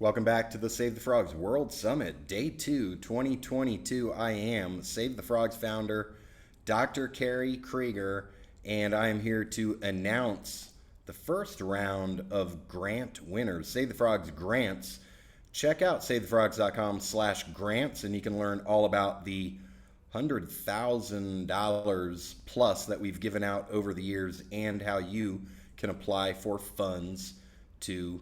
Welcome back to the Save the Frogs World Summit, Day 2, 2022. I am Save the Frogs founder, Dr. Kerry Kriger, and I am here to announce the first round of grant winners, Save the Frogs grants. Check out savethefrogs.com/grants, and you can learn all about the $100,000 plus that we've given out over the years and how you can apply for funds to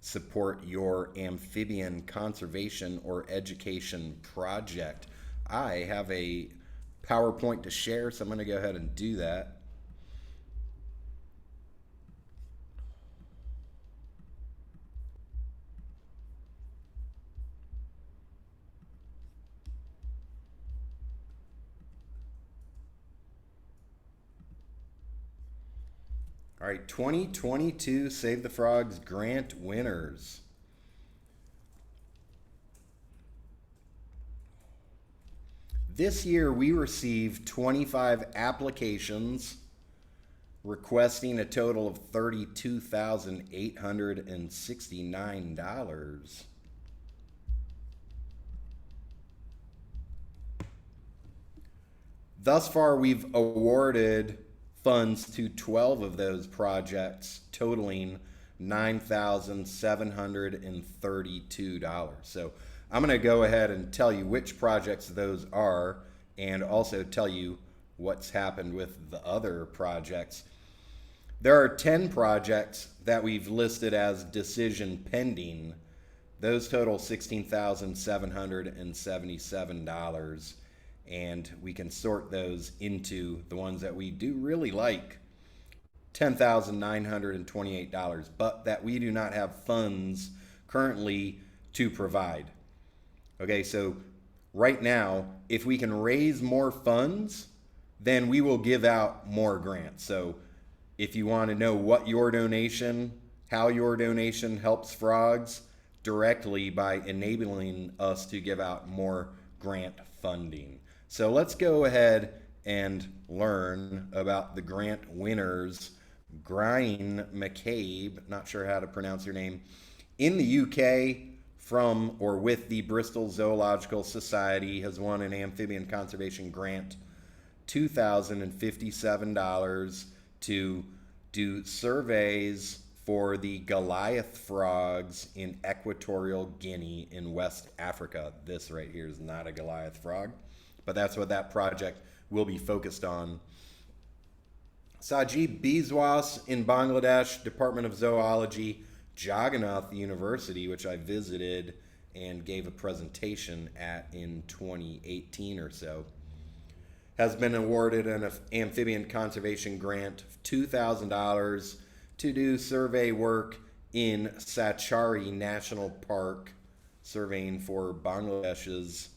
support your amphibian conservation or education project. I have a PowerPoint to share, so I'm going to go ahead and do that. All right, 2022 Save the Frogs grant winners. This year we received 25 applications requesting a total of $32,869. Thus far we've awarded funds to 12 of those projects, totaling $9,732. So I'm going to go ahead and tell you which projects those are and also tell you what's happened with the other projects. There are 10 projects that we've listed as decision pending. Those total $16,777. And we can sort those into the ones that we do really like, $10,928, but that we do not have funds currently to provide. Okay, so right now, if we can raise more funds, then we will give out more grants. So if you want to know what your donation, how your donation helps frogs directly by enabling us to give out more grant funding. So let's go ahead and learn about the grant winners. Grainne McCabe, not sure how to pronounce your name, in the UK from or with the Bristol Zoological Society, has won an amphibian conservation grant, $2,057 to do surveys for the Goliath frogs in Equatorial Guinea in West Africa. This right here is not a Goliath frog, but that's what that project will be focused on. Sajib, Biswas in Bangladesh, Department of Zoology, Jagannath University, which I visited and gave a presentation at in 2018 or so, has been awarded an amphibian conservation grant of $2,000 to do survey work in Sachari National Park, surveying for Bangladesh's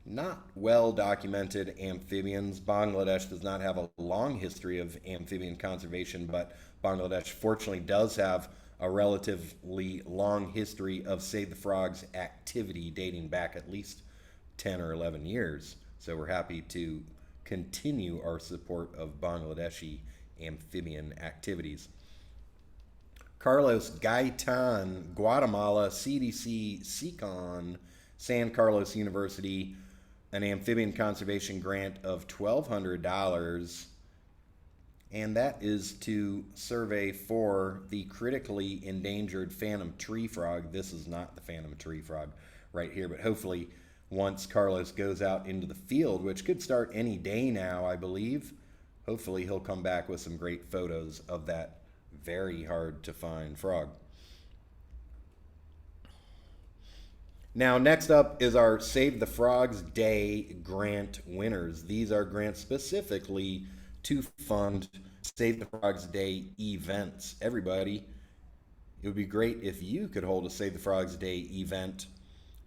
not well documented amphibians. Bangladesh does not have a long history of amphibian conservation, but Bangladesh fortunately does have a relatively long history of Save the Frogs activity dating back at least 10 or 11 years. So we're happy to continue our support of Bangladeshi amphibian activities. Carlos, Gaitan-Guatemala, CDC, CECON, San Carlos University, an amphibian conservation grant of $1,200, and that is to survey for the critically endangered phantom tree frog. This is not the phantom tree frog right here, but hopefully once Carlos goes out into the field, which could start any day now, I believe, hopefully he'll come back with some great photos of that very hard to find frog. Now, next up is our Save the Frogs Day grant winners. These are grants specifically to fund Save the Frogs Day events. Everybody, it would be great if you could hold a Save the Frogs Day event.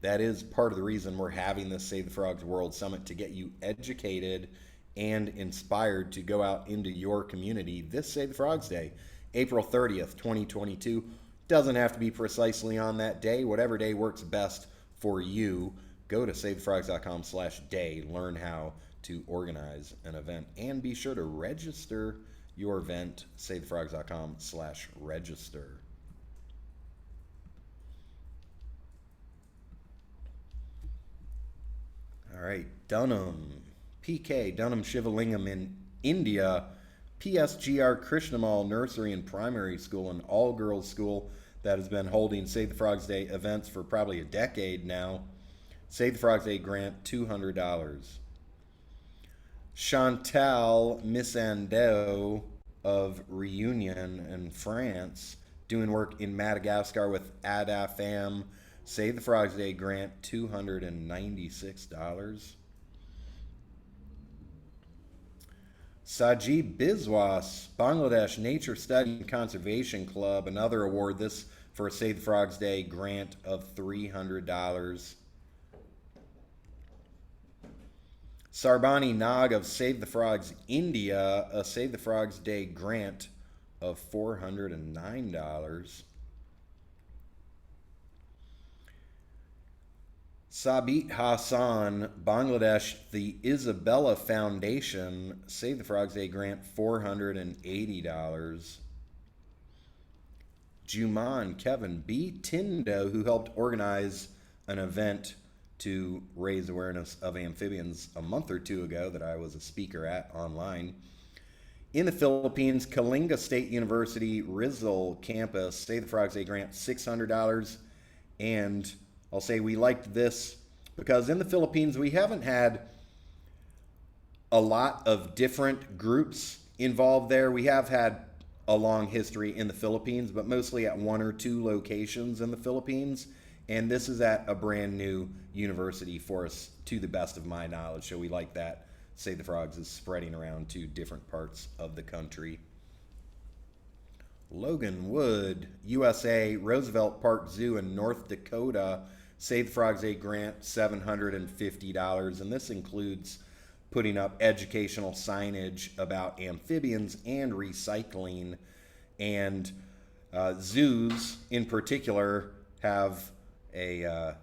That is part of the reason we're having this Save the Frogs World Summit, to get you educated and inspired to go out into your community this Save the Frogs Day, April 30th, 2022. Doesn't have to be precisely on that day. Whatever day works best for you, go to savethefrogs.com/day, learn how to organize an event, and be sure to register your event, savethefrogs.com/register. All right, Dunham, PK, Dunham Shivalingam in India, PSGR Krishnamal Nursery and Primary School, an all-girls school that has been holding Save the Frogs Day events for probably a decade now. Save the Frogs Day grant, $200. Chantal Missando of Réunion in France, doing work in Madagascar with ADAFAM. Save the Frogs Day grant, $296. Sajib Biswas, Bangladesh Nature Study and Conservation Club, another award, this for a Save the Frogs Day grant of $300. Sarbani Nag of Save the Frogs India, a Save the Frogs Day grant of $409. Sabit Hasan, Bangladesh, the Isabela Foundation, Save the Frogs Day grant, $480. Juman Kevin B. Tindo, who helped organize an event to raise awareness of amphibians a month or two ago that I was a speaker at online. In the Philippines, Kalinga State University, Rizal campus, Save the Frogs Day grant, $600. And I'll say we liked this because in the Philippines, we haven't had a lot of different groups involved there. We have had a long history in the Philippines, but mostly at one or two locations in the Philippines. And this is at a brand new university for us, to the best of my knowledge. So we like that Save the Frogs is spreading around to different parts of the country. Logan Wood, USA, Roosevelt Park Zoo in North Dakota, Save the Frogs Day grant, $750. And this includes putting up educational signage about amphibians and recycling. And zoos in particular have a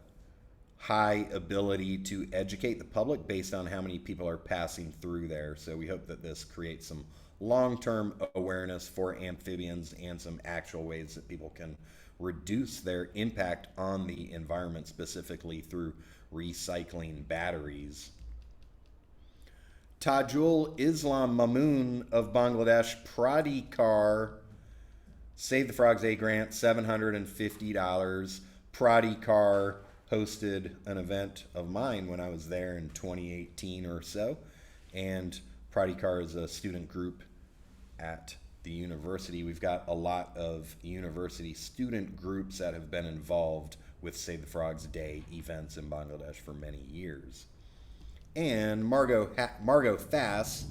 high ability to educate the public based on how many people are passing through there. So we hope that this creates some long-term awareness for amphibians and some actual ways that people can reduce their impact on the environment, specifically through recycling batteries. Tajul Islam Mamoon of Bangladesh, Pradikar, Save the Frogs Day grant, $750. Pradikar hosted an event of mine when I was there in 2018 or so. And Pradikar is a student group at the university. We've got a lot of university student groups that have been involved with Save the Frogs Day events in Bangladesh for many years. And Margot Fass,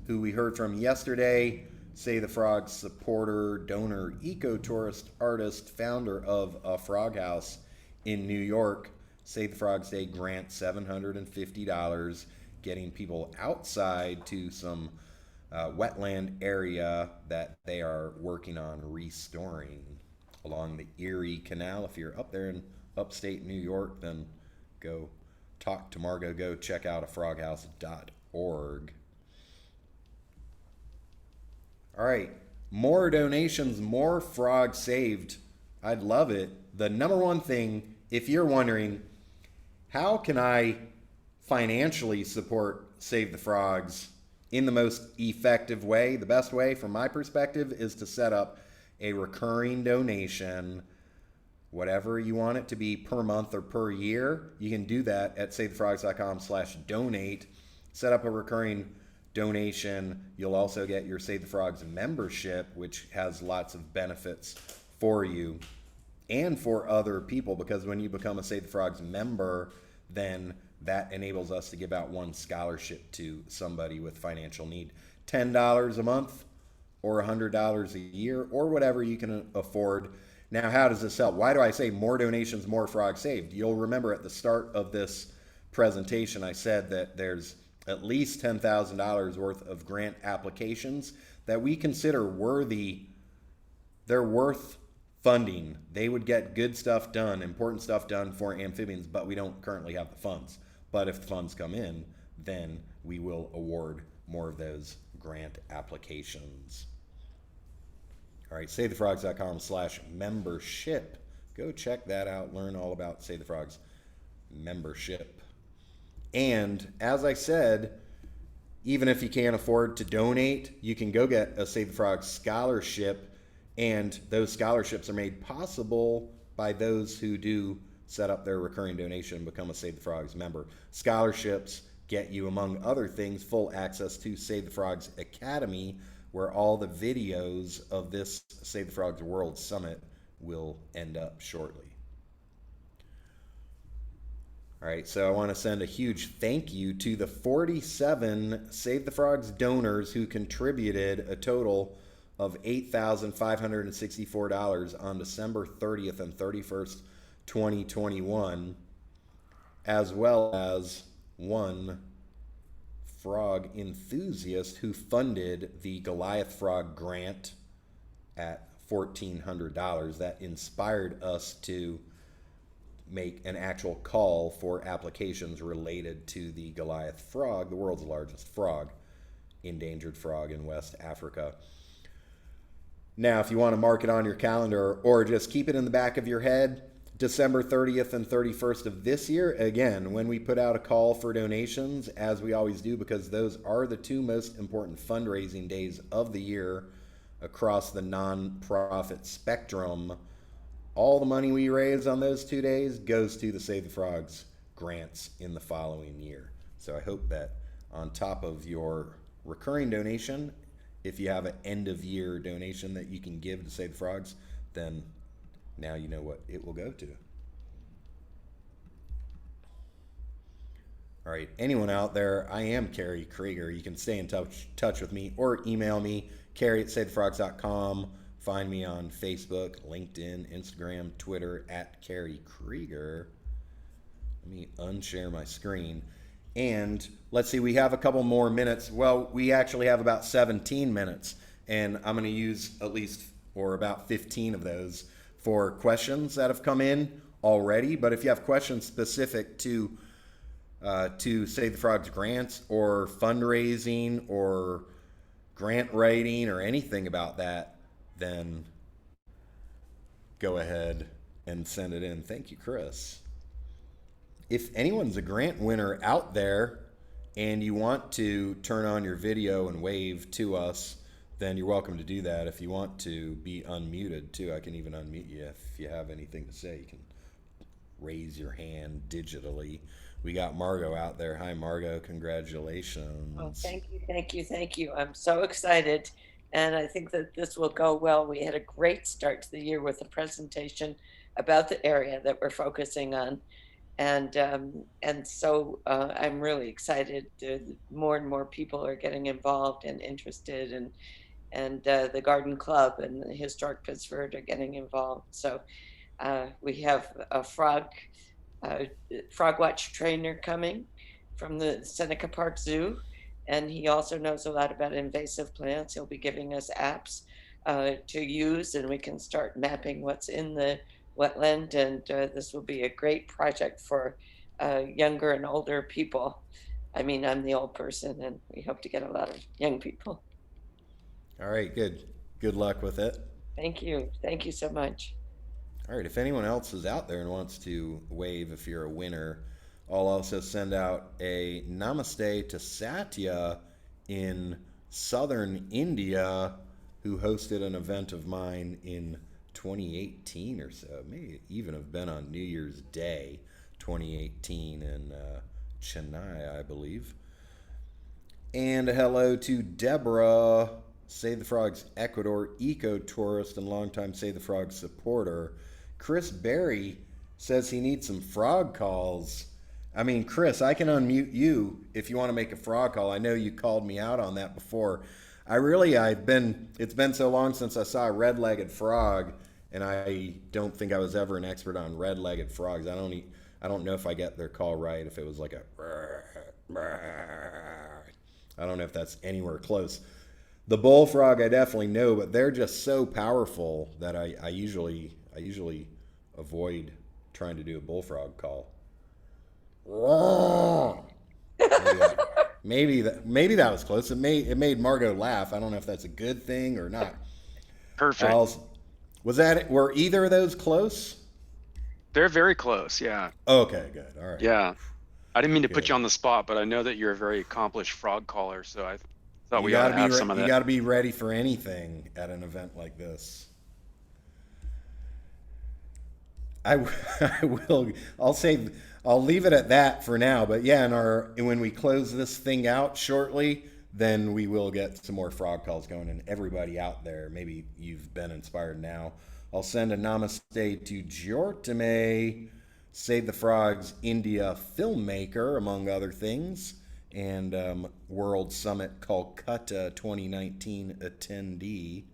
who we heard from yesterday, Save the Frogs supporter, donor, eco-tourist, artist, founder of a frog house in New York. Save the Frogs Day grant, $750, getting people outside to some wetland area that they are working on restoring along the Erie Canal. If you're up there in upstate New York, then go talk to Margot. Go check out afroghouse.org. All right, more donations, more frogs saved. I'd love it. The number one thing, if you're wondering, how can I financially support Save the Frogs in the most effective way? The best way, from my perspective, is to set up a recurring donation, whatever you want it to be per month or per year. You can do that at savethefrogs.com/donate. Set up a recurring donation. You'll also get your Save the Frogs membership, which has lots of benefits for you and for other people, because when you become a Save the Frogs member, then that enables us to give out one scholarship to somebody with financial need. $10 a month or $100 a year or whatever you can afford. Now, how does this help? Why do I say more donations, more frogs saved? You'll remember at the start of this presentation, I said that there's at least $10,000 worth of grant applications that we consider worthy. They're worth funding. They would get good stuff done, important stuff done for amphibians, but we don't currently have the funds. But if the funds come in, then we will award more of those grant applications. All right, savethefrogs.com/membership. Go check that out. Learn all about Save the Frogs membership. And as I said, even if you can't afford to donate, you can go get a Save the Frogs scholarship, and those scholarships are made possible by those who do set up their recurring donation and become a Save the Frogs member. Scholarships get you, among other things, full access to Save the Frogs Academy, where all the videos of this Save the Frogs World Summit will end up shortly. All right, so I want to send a huge thank you to the 47 Save the Frogs donors who contributed a total of $8,564 on December 30th and 31st, 2021, as well as one frog enthusiast who funded the Goliath Frog Grant at $1,400. That inspired us to make an actual call for applications related to the Goliath frog, the world's largest frog, endangered frog in West Africa. Now, if you want to mark it on your calendar or just keep it in the back of your head, December 30th and 31st of this year, again, when we put out a call for donations, as we always do, because those are the two most important fundraising days of the year across the nonprofit spectrum, all the money we raise on those 2 days goes to the Save the Frogs grants in the following year. So I hope that on top of your recurring donation, if you have an end of year donation that you can give to Save the Frogs, then now you know what it will go to. All right, anyone out there, I am Kerry Kriger. You can stay in touch with me or email me, Kerry@SaveTheFrogs.com. Find me on Facebook, LinkedIn, Instagram, Twitter, @Kerry Kriger. Let me unshare my screen. And let's see, we have a couple more minutes. Well, we actually have about 17 minutes, and I'm going to use at least, or about 15 of those for questions that have come in already. But if you have questions specific to Save the Frogs grants or fundraising or grant writing or anything about that, then go ahead and send it in. Thank you, Chris. If anyone's a grant winner out there and you want to turn on your video and wave to us, then you're welcome to do that. If you want to be unmuted too, I can even unmute you. If you have anything to say, you can raise your hand digitally. We got Margot out there. Hi, Margot. Congratulations. Oh, thank you, thank you, thank you. I'm so excited, and I think that this will go well. We had a great start to the year with a presentation about the area that we're focusing on, and so I'm really excited. More and more people are getting involved and interested, and the Garden Club and the Historic Pittsford are getting involved. So we have a frog watch trainer coming from the Seneca Park Zoo, and he also knows a lot about invasive plants. He'll be giving us apps to use, and we can start mapping what's in the wetland, and this will be a great project for younger and older people. I mean, I'm the old person, and we hope to get a lot of young people. All right, good. Good luck with it. Thank you. Thank you so much. All right, if anyone else is out there and wants to wave if you're a winner, I'll also send out a namaste to Satya in southern India, who hosted an event of mine in 2018 or so. It may even have been on New Year's Day 2018 in Chennai, I believe. And a hello to Deborah, Save the Frogs Ecuador eco-tourist and longtime Save the Frogs supporter. Chris Berry says he needs some frog calls. I mean, Chris, I can unmute you if you want to make a frog call. I know you called me out on that before. It's been so long since I saw a red-legged frog, and I don't think I was ever an expert on red-legged frogs. I don't know if I get their call right, if it was like a, I don't know if that's anywhere close. The bullfrog I definitely know, but they're just so powerful that I usually avoid trying to do a bullfrog call. Maybe that was close. It made Margot laugh. I don't know if that's a good thing or not. Perfect. Were either of those close? They're very close, yeah. Okay, good. All right. Yeah. I didn't mean to put Good. you on the spot, but I know that you're a very accomplished frog caller, so I thought You we ought gotta to be have some of you that. gotta be ready for anything at an event like this. I will. I'll say. I'll leave it at that for now. But yeah, when we close this thing out shortly, then we will get some more frog calls going. And everybody out there, maybe you've been inspired now. I'll send a namaste to Jortame, Save the Frogs India filmmaker, among other things, and World Summit Kolkata 2019 attendee.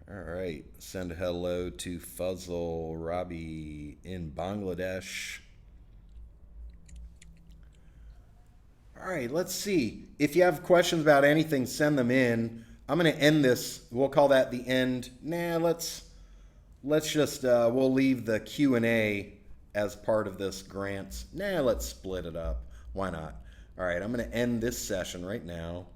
All right. Send a hello to Fuzzle Rabi in Bangladesh. All right, let's see. If you have questions about anything, send them in. I'm going to end this. We'll call that the end. Nah, let's just we'll leave the Q&A as part of this grants. Nah, let's split it up. Why not? All right, I'm going to end this session right now.